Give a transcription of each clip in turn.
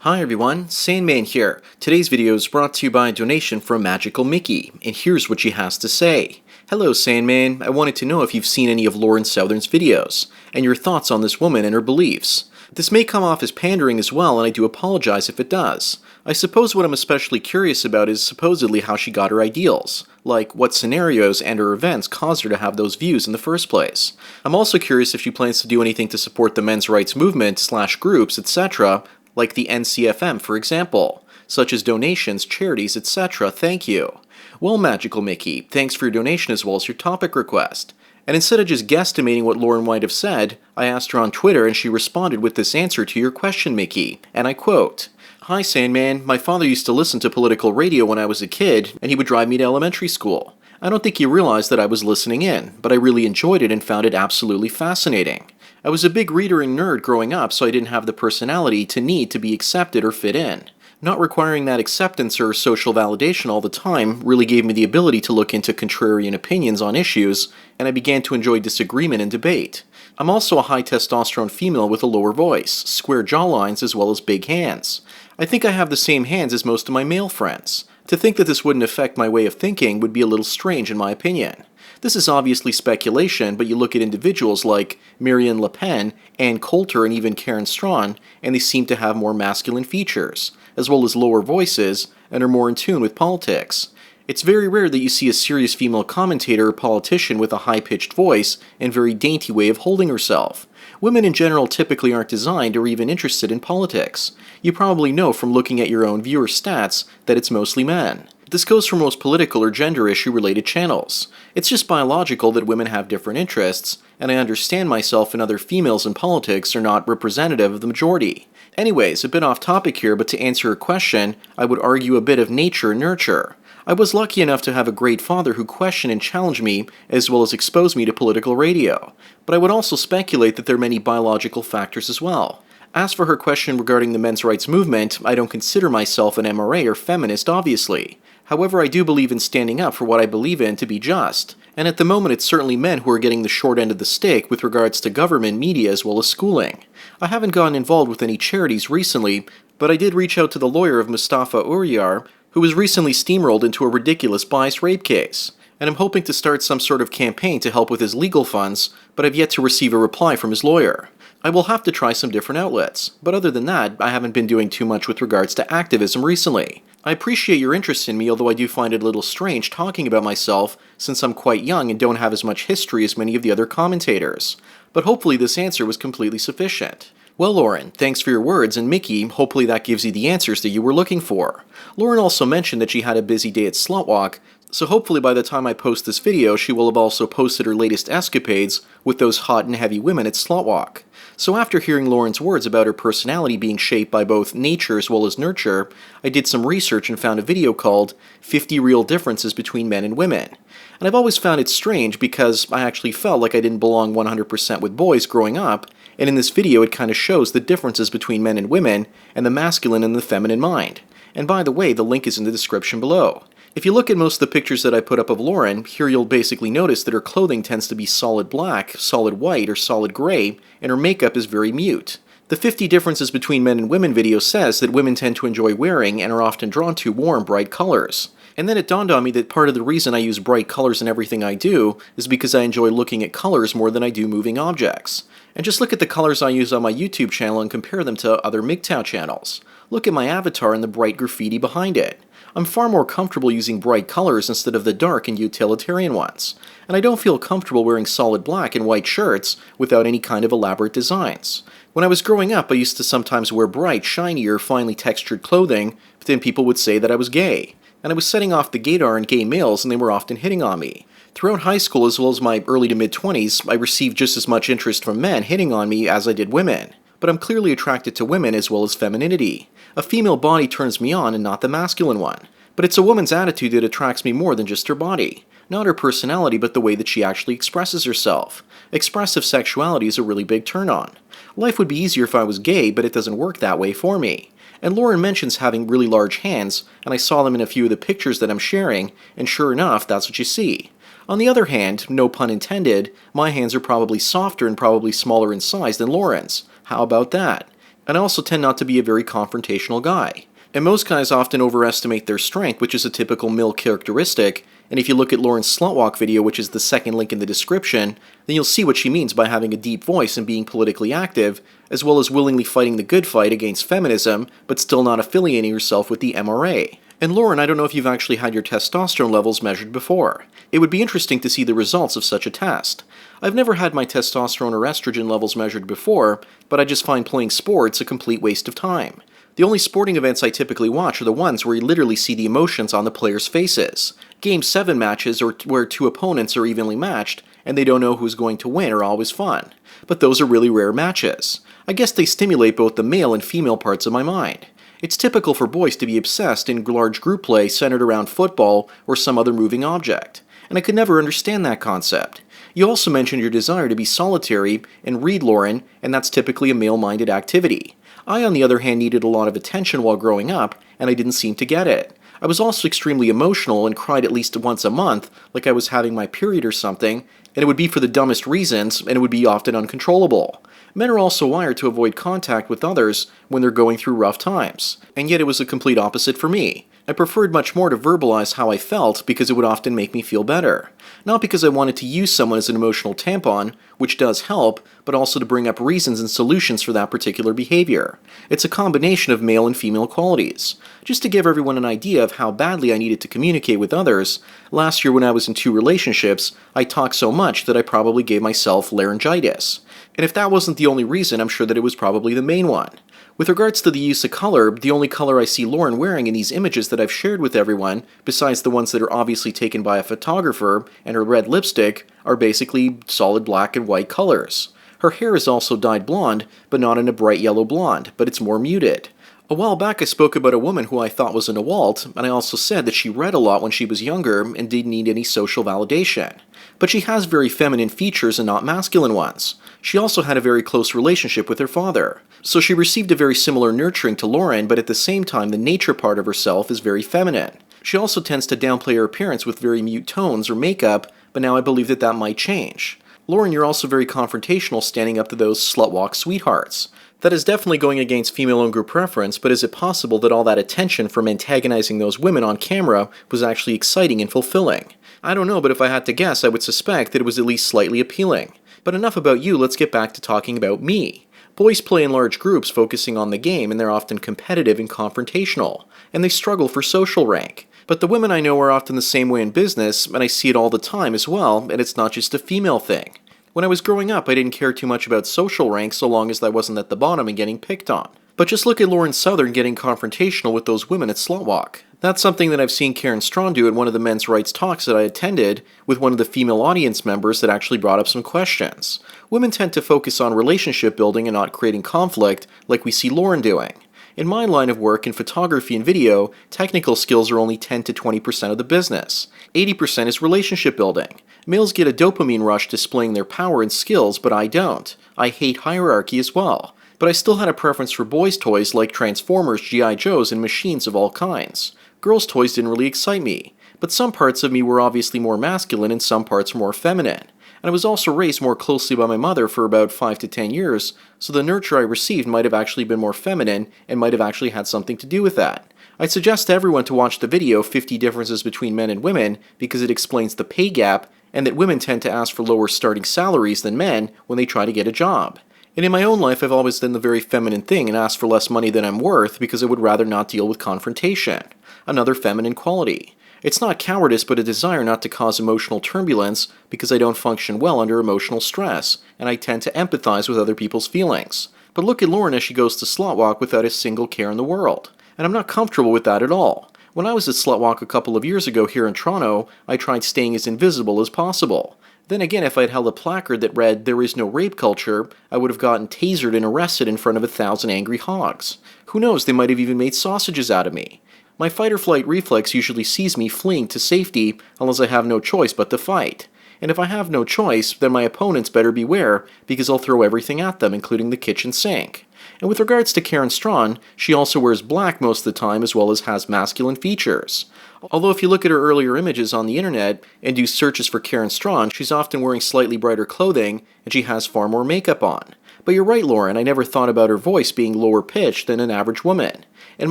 Hi everyone, Sandman here. Today's video is brought to you by a donation from Magical Mickey, and here's what she has to say. Hello Sandman, I wanted to know if you've seen any of Lauren Southern's videos, and your thoughts on this woman and her beliefs. This may come off as pandering as well, and I do apologize if it does. I suppose what I'm especially curious about is supposedly how she got her ideals, like what scenarios and or events caused her to have those views in the first place. I'm also curious if she plans to do anything to support the men's rights movement / groups, etc., like the NCFM for example, such as donations, charities, etc. Thank you. Well, Magical Mickey, thanks for your donation as well as your topic request. And instead of just guesstimating what Lauren might have said, I asked her on Twitter and she responded with this answer to your question, Mickey, and I quote, "Hi Sandman, my father used to listen to political radio when I was a kid, and he would drive me to elementary school. I don't think he realized that I was listening in, but I really enjoyed it and found it absolutely fascinating. I was a big reader and nerd growing up, so I didn't have the personality to need to be accepted or fit in. Not requiring that acceptance or social validation all the time really gave me the ability to look into contrarian opinions on issues, and I began to enjoy disagreement and debate. I'm also a high testosterone female with a lower voice, square jawlines, as well as big hands. I think I have the same hands as most of my male friends. To think that this wouldn't affect my way of thinking would be a little strange in my opinion. This is obviously speculation, but you look at individuals like Marion La Pen, and Coulter, and even Karen Straughan, and they seem to have more masculine features, as well as lower voices, and are more in tune with politics. It's very rare that you see a serious female commentator or politician with a high-pitched voice and very dainty way of holding herself. Women in general typically aren't designed or even interested in politics. You probably know from looking at your own viewer stats that it's mostly men. This goes for most political or gender issue related channels. It's just biological that women have different interests, and I understand myself and other females in politics are not representative of the majority. Anyways, a bit off topic here, but to answer your question, I would argue a bit of nature and nurture. I was lucky enough to have a great father who questioned and challenged me, as well as exposed me to political radio. But I would also speculate that there are many biological factors as well. As for her question regarding the men's rights movement, I don't consider myself an MRA or feminist, obviously. However, I do believe in standing up for what I believe in to be just, and at the moment it's certainly men who are getting the short end of the stick with regards to government, media, as well as schooling. I haven't gotten involved with any charities recently, but I did reach out to the lawyer of Mustafa Uriyar, who was recently steamrolled into a ridiculous biased rape case, and I'm hoping to start some sort of campaign to help with his legal funds, but I've yet to receive a reply from his lawyer. I will have to try some different outlets, but other than that, I haven't been doing too much with regards to activism recently. I appreciate your interest in me, although I do find it a little strange talking about myself since I'm quite young and don't have as much history as many of the other commentators. But hopefully this answer was completely sufficient. Well, Lauren, thanks for your words, and Mickey, hopefully that gives you the answers that you were looking for. Lauren also mentioned that she had a busy day at Slutwalk, so hopefully by the time I post this video, she will have also posted her latest escapades with those hot and heavy women at Slutwalk. So after hearing Lauren's words about her personality being shaped by both nature as well as nurture, I did some research and found a video called 50 Real Differences Between Men and Women. And I've always found it strange because I actually felt like I didn't belong 100% with boys growing up, and in this video it kind of shows the differences between men and women, and the masculine and the feminine mind. And by the way, the link is in the description below. If you look at most of the pictures that I put up of Lauren, here you'll basically notice that her clothing tends to be solid black, solid white, or solid gray, and her makeup is very mute. The 50 Differences Between Men and Women video says that women tend to enjoy wearing and are often drawn to warm, bright colors. And then it dawned on me that part of the reason I use bright colors in everything I do is because I enjoy looking at colors more than I do moving objects. And just look at the colors I use on my YouTube channel and compare them to other MGTOW channels. Look at my avatar and the bright graffiti behind it. I'm far more comfortable using bright colors instead of the dark and utilitarian ones. And I don't feel comfortable wearing solid black and white shirts without any kind of elaborate designs. When I was growing up, I used to sometimes wear bright, shiny, or finely textured clothing, but then people would say that I was gay. And I was setting off the gaydar in gay males, and they were often hitting on me. Throughout high school as well as my early to mid-20s, I received just as much interest from men hitting on me as I did women. But I'm clearly attracted to women as well as femininity. A female body turns me on and not the masculine one. But it's a woman's attitude that attracts me more than just her body. Not her personality, but the way that she actually expresses herself. Expressive sexuality is a really big turn-on. Life would be easier if I was gay, but it doesn't work that way for me. And Lauren mentions having really large hands, and I saw them in a few of the pictures that I'm sharing, and sure enough, that's what you see. On the other hand, no pun intended, my hands are probably softer and probably smaller in size than Lauren's. How about that? And I also tend not to be a very confrontational guy. And most guys often overestimate their strength, which is a typical male characteristic, and if you look at Lauren's slutwalk video, which is the second link in the description, then you'll see what she means by having a deep voice and being politically active, as well as willingly fighting the good fight against feminism, but still not affiliating herself with the MRA. And Lauren, I don't know if you've actually had your testosterone levels measured before. It would be interesting to see the results of such a test. I've never had my testosterone or estrogen levels measured before, but I just find playing sports a complete waste of time. The only sporting events I typically watch are the ones where you literally see the emotions on the players' faces. Game 7 matches or where two opponents are evenly matched and they don't know who's going to win are always fun. But those are really rare matches. I guess they stimulate both the male and female parts of my mind. It's typical for boys to be obsessed in large group play centered around football or some other moving object, and I could never understand that concept. You also mentioned your desire to be solitary and read, Lauren, and that's typically a male-minded activity. I, on the other hand, needed a lot of attention while growing up, and I didn't seem to get it. I was also extremely emotional and cried at least once a month, like I was having my period or something, and it would be for the dumbest reasons, and it would be often uncontrollable. Men are also wired to avoid contact with others when they're going through rough times, and yet it was a complete opposite for me. I preferred much more to verbalize how I felt because it would often make me feel better. Not because I wanted to use someone as an emotional tampon, which does help, but also to bring up reasons and solutions for that particular behavior. It's a combination of male and female qualities. Just to give everyone an idea of how badly I needed to communicate with others, last year when I was in 2 relationships, I talked so much that I probably gave myself laryngitis. And if that wasn't the only reason, I'm sure that it was probably the main one. With regards to the use of color, the only color I see Lauren wearing in these images that I've shared with everyone, besides the ones that are obviously taken by a photographer and her red lipstick, are basically solid black and white colors. Her hair is also dyed blonde, but not in a bright yellow blonde, but it's more muted. A while back I spoke about a woman who I thought was an adult, and I also said that she read a lot when she was younger and didn't need any social validation. But she has very feminine features and not masculine ones. She also had a very close relationship with her father. So she received a very similar nurturing to Lauren, but at the same time the nature part of herself is very feminine. She also tends to downplay her appearance with very mute tones or makeup, but now I believe that that might change. Lauren, you're also very confrontational standing up to those slutwalk sweethearts. That is definitely going against female-owned group preference, but is it possible that all that attention from antagonizing those women on camera was actually exciting and fulfilling? I don't know, but if I had to guess, I would suspect that it was at least slightly appealing. But enough about you, let's get back to talking about me. Boys play in large groups focusing on the game, and they're often competitive and confrontational, and they struggle for social rank. But the women I know are often the same way in business, and I see it all the time as well, and it's not just a female thing. When I was growing up, I didn't care too much about social rank so long as I wasn't at the bottom and getting picked on. But just look at Lauren Southern getting confrontational with those women at Slutwalk. That's something that I've seen Karen Straughan do at one of the men's rights talks that I attended with one of the female audience members that actually brought up some questions. Women tend to focus on relationship building and not creating conflict like we see Lauren doing. In my line of work in photography and video, technical skills are only 10 to 20% of the business. 80% is relationship building. Males get a dopamine rush displaying their power and skills, but I don't. I hate hierarchy as well. But I still had a preference for boys' toys like Transformers, G.I. Joes, and machines of all kinds. Girls' toys didn't really excite me, but some parts of me were obviously more masculine and some parts more feminine. And I was also raised more closely by my mother for about 5 to 10 years, so the nurture I received might have actually been more feminine and might have actually had something to do with that. I'd suggest to everyone to watch the video 50 Differences Between Men and Women because it explains the pay gap and that women tend to ask for lower starting salaries than men when they try to get a job. And in my own life, I've always done the very feminine thing and asked for less money than I'm worth because I would rather not deal with confrontation. Another feminine quality. It's not cowardice, but a desire not to cause emotional turbulence because I don't function well under emotional stress, and I tend to empathize with other people's feelings. But look at Lauren as she goes to Slutwalk without a single care in the world. And I'm not comfortable with that at all. When I was at Slutwalk a couple of years ago here in Toronto, I tried staying as invisible as possible. Then again, if I'd held a placard that read, "There is no rape culture," I would have gotten tasered and arrested in front of 1,000 angry hogs. Who knows, they might have even made sausages out of me. My fight-or-flight reflex usually sees me fleeing to safety unless I have no choice but to fight. And if I have no choice, then my opponents better beware because I'll throw everything at them, including the kitchen sink. And with regards to Karen Straughan, she also wears black most of the time as well as has masculine features. Although if you look at her earlier images on the internet and do searches for Karen Straughan, she's often wearing slightly brighter clothing and she has far more makeup on. But you're right, Lauren, I never thought about her voice being lower pitched than an average woman. And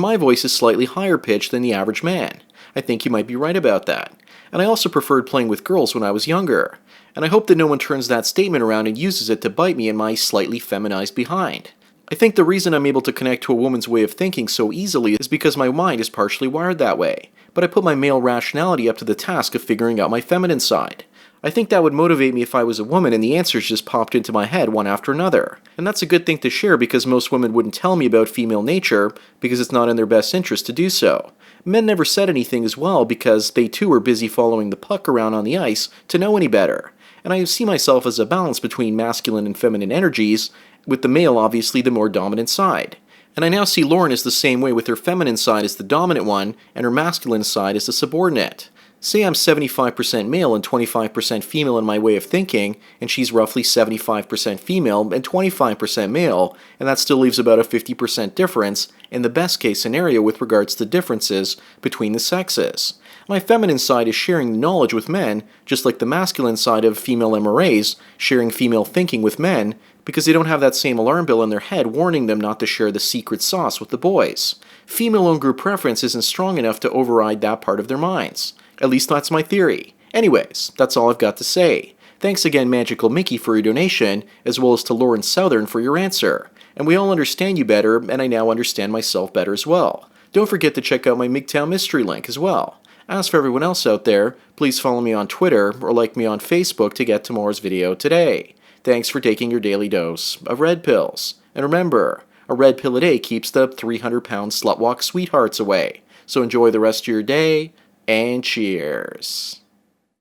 my voice is slightly higher pitched than the average man. I think you might be right about that. And I also preferred playing with girls when I was younger. And I hope that no one turns that statement around and uses it to bite me in my slightly feminized behind. I think the reason I'm able to connect to a woman's way of thinking so easily is because my mind is partially wired that way. But I put my male rationality up to the task of figuring out my feminine side. I think that would motivate me if I was a woman and the answers just popped into my head one after another. And that's a good thing to share because most women wouldn't tell me about female nature because it's not in their best interest to do so. Men never said anything as well because they too were busy following the puck around on the ice to know any better. And I see myself as a balance between masculine and feminine energies, with the male obviously the more dominant side. And I now see Lauren as the same way with her feminine side as the dominant one and her masculine side as the subordinate. Say I'm 75% male and 25% female in my way of thinking, and she's roughly 75% female and 25% male, and that still leaves about a 50% difference in the best case scenario with regards to differences between the sexes. My feminine side is sharing knowledge with men, just like the masculine side of female MRAs sharing female thinking with men, because they don't have that same alarm bell in their head warning them not to share the secret sauce with the boys. Female-owned group preference isn't strong enough to override that part of their minds. At least that's my theory. Anyways, that's all I've got to say. Thanks again, Magical Mickey, for your donation, as well as to Lauren Southern for your answer. And we all understand you better, and I now understand myself better as well. Don't forget to check out my MGTOW mystery link as well. As for everyone else out there, please follow me on Twitter or like me on Facebook to get tomorrow's video today. Thanks for taking your daily dose of red pills. And remember, a red pill a day keeps the 300-pound slutwalk sweethearts away. So enjoy the rest of your day, and cheers.